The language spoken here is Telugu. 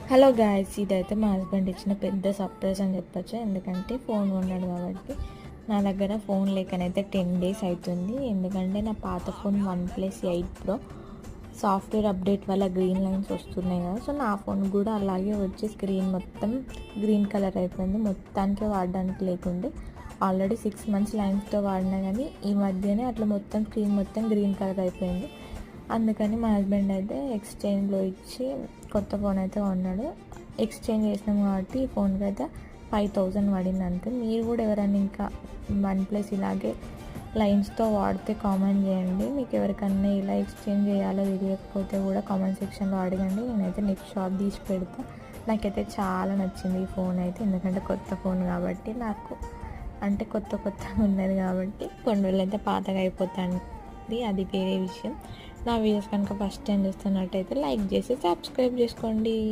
హలో గాయ్స్, ఇదైతే మా హస్బెండ్ ఇచ్చిన పెద్ద సర్ప్రైజ్ అని చెప్పొచ్చు. ఎందుకంటే ఫోన్ కొన్నాడు కాబట్టి. నా దగ్గర ఫోన్ లేకనైతే 10 days అవుతుంది. ఎందుకంటే నా పాత phone OnePlus 8 Pro software update వల్ల గ్రీన్ లైన్స్ వస్తున్నాయి కదా. సో నా ఫోన్ కూడా అలాగే వచ్చి స్క్రీన్ మొత్తం గ్రీన్ కలర్ అయిపోయింది. మొత్తానికి వాడడానికి లేకుండే ఆల్రెడీ 6 months లైన్స్తో వాడినా కానీ ఈ మధ్యనే అట్లా మొత్తం స్క్రీన్ మొత్తం గ్రీన్ కలర్ అయిపోయింది. అందుకని మా హస్బెండ్ అయితే ఎక్స్చేంజ్లో ఇచ్చి కొత్త ఫోన్ అయితే కొన్నాడు. ఎక్స్చేంజ్ చేసినాం కాబట్టి ఈ ఫోన్కి అయితే 5000 పడింది అంతే. మీరు కూడా ఎవరైనా ఇంకా OnePlus ఇలాగే లైన్స్తో వాడితే కామెంట్ చేయండి. మీకు ఎవరికన్నా ఇలా ఎక్స్చేంజ్ చేయాలో తెలియకపోతే కూడా కామెంట్ సెక్షన్లో అడగండి. నేనైతే నెక్స్ట్ షాప్ తీసి పెడతా. నాకైతే చాలా నచ్చింది ఈ ఫోన్ అయితే. ఎందుకంటే కొత్త ఫోన్ కాబట్టి నాకు అంటే కొత్తగా ఉన్నది కాబట్టి కొన్ని రోజులు అయితే పాతగా అయిపోతాను. అది వేరే విషయం. నా వీడియోస్ కనుక ఫస్ట్ టైం చూస్తున్నట్టయితే లైక్ చేసి సబ్స్క్రైబ్ చేసుకోండి.